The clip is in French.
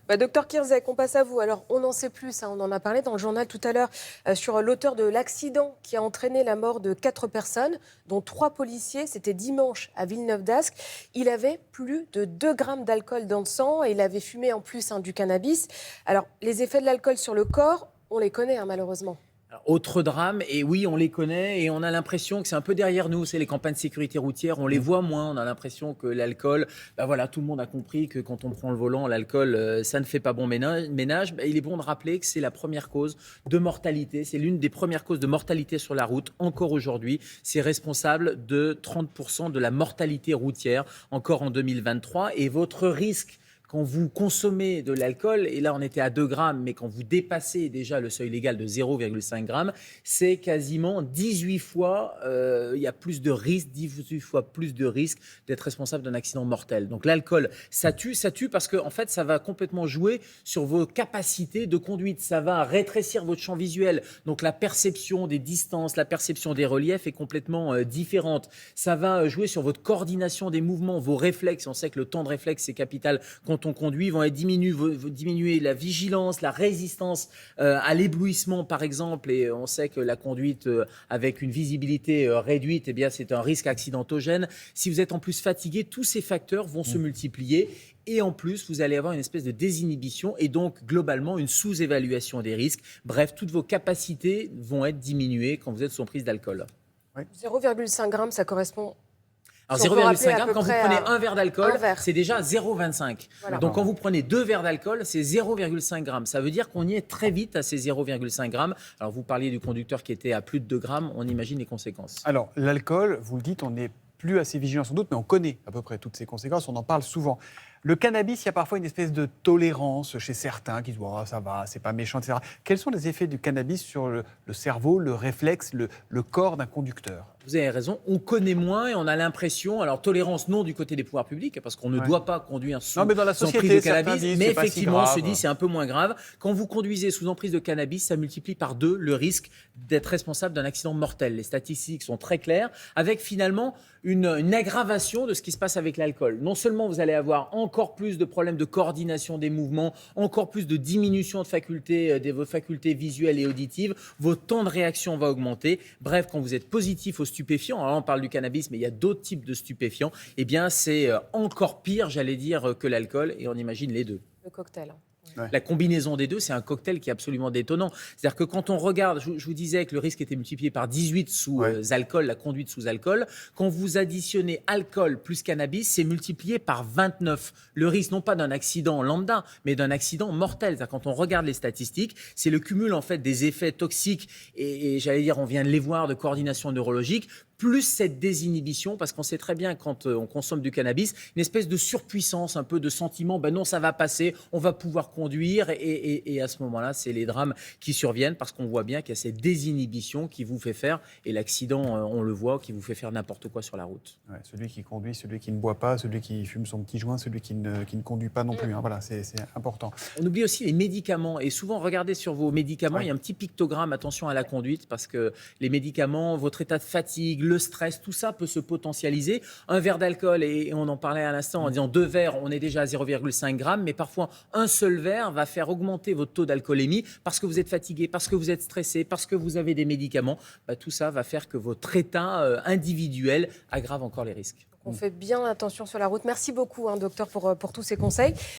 Docteur Kirzek, on passe à vous. Alors, on en sait plus, on en a parlé dans le journal tout à l'heure, sur l'auteur de l'accident qui a entraîné la mort de 4 personnes, dont 3 policiers. C'était dimanche à Villeneuve-d'Ascq. Il avait plus de 2 grammes d'alcool dans le sang et il avait fumé en plus du cannabis. Alors, les effets de l'alcool sur le corps, on les connaît malheureusement. Alors, autre drame, et oui, on les connaît et on a l'impression que c'est un peu derrière nous. C'est les campagnes de sécurité routière, on les voit moins. On a l'impression que l'alcool, tout le monde a compris que quand on prend le volant, l'alcool, ça ne fait pas bon ménage. Il est bon de rappeler que c'est la première cause de mortalité. C'est l'une des premières causes de mortalité sur la route, encore aujourd'hui. C'est responsable de 30% de la mortalité routière, encore en 2023. Et votre risque, quand vous consommez de l'alcool, et là on était à 2 grammes, mais quand vous dépassez déjà le seuil légal de 0,5 grammes, c'est quasiment 18 fois, il y a plus de risques, 18 fois plus de risques d'être responsable d'un accident mortel. Donc l'alcool, ça tue parce que en fait, ça va complètement jouer sur vos capacités de conduite. Ça va rétrécir votre champ visuel. Donc la perception des distances, la perception des reliefs est complètement différente. Ça va jouer sur votre coordination des mouvements, vos réflexes. On sait que le temps de réflexe, c'est capital quand on conduit, vont diminuer la vigilance, la résistance à l'éblouissement par exemple, et on sait que la conduite avec une visibilité réduite, c'est un risque accidentogène. Si vous êtes en plus fatigué, tous ces facteurs vont se multiplier. Et en plus, vous allez avoir une espèce de désinhibition et donc globalement une sous-évaluation des risques. Bref, toutes vos capacités vont être diminuées quand vous êtes sous prise d'alcool. 0,5 grammes, ça correspond. Alors Si on peut 0,5 rappeler à grammes, peu quand vous près prenez à un verre d'alcool, un verre. c'est déjà 0,25. Voilà. Donc quand vous prenez 2 verres d'alcool, c'est 0,5 grammes. Ça veut dire qu'on y est très vite à ces 0,5 grammes. Alors vous parliez du conducteur qui était à plus de 2 grammes, on imagine les conséquences. Alors, l'alcool, vous le dites, on n'est plus assez vigilant sans doute, mais on connaît à peu près toutes ces conséquences, on en parle souvent. Le cannabis, il y a parfois une espèce de tolérance chez certains qui disent oh, ça va, c'est pas méchant, etc. Quels sont les effets du cannabis sur le cerveau, le réflexe, le corps d'un conducteur ? Vous avez raison, on connaît moins et on a l'impression, alors tolérance non du côté des pouvoirs publics, parce qu'on ne doit pas conduire sous non, mais dans la emprise société, de cannabis, disent, mais c'est pas si effectivement on se grave. dit c'est un peu moins grave. Quand vous conduisez sous emprise de cannabis, ça multiplie par 2 le risque d'être responsable d'un accident mortel. Les statistiques sont très claires, avec finalement une aggravation de ce qui se passe avec l'alcool. Non seulement vous allez avoir encore plus de problèmes de coordination des mouvements, encore plus de diminution de vos facultés visuelles et auditives, votre temps de réaction va augmenter. Bref, quand vous êtes positif aux stupéfiants, alors on parle du cannabis, mais il y a d'autres types de stupéfiants, c'est encore pire, j'allais dire, que l'alcool, et on imagine les deux. Le cocktail. La combinaison des deux, c'est un cocktail qui est absolument détonnant. C'est-à-dire que quand on regarde, je vous disais que le risque était multiplié par 18 sous alcool, la conduite sous alcool. Quand vous additionnez alcool plus cannabis, c'est multiplié par 29. Le risque, non pas d'un accident lambda, mais d'un accident mortel. C'est-à-dire quand on regarde les statistiques, c'est le cumul en fait des effets toxiques et j'allais dire, on vient de les voir, de coordination neurologique, plus cette désinhibition, parce qu'on sait très bien quand on consomme du cannabis, une espèce de surpuissance, un peu de sentiment, non, ça va passer, on va pouvoir conduire, et à ce moment-là, c'est les drames qui surviennent, parce qu'on voit bien qu'il y a cette désinhibition qui vous fait faire, et l'accident, on le voit, qui vous fait faire n'importe quoi sur la route. Ouais, celui qui conduit, celui qui ne boit pas, celui qui fume son petit joint, celui qui ne conduit pas non plus. Voilà, c'est important. On oublie aussi les médicaments, et souvent, regardez sur vos médicaments, il y a un petit pictogramme, attention à la conduite, parce que les médicaments, votre état de fatigue, le stress, tout ça peut se potentialiser. Un verre d'alcool, et on en parlait à l'instant en disant 2 verres, on est déjà à 0,5 grammes, mais parfois un seul verre va faire augmenter votre taux d'alcoolémie parce que vous êtes fatigué, parce que vous êtes stressé, parce que vous avez des médicaments. Tout ça va faire que votre état individuel aggrave encore les risques. On fait bien attention sur la route. Merci beaucoup, docteur, pour tous ces conseils.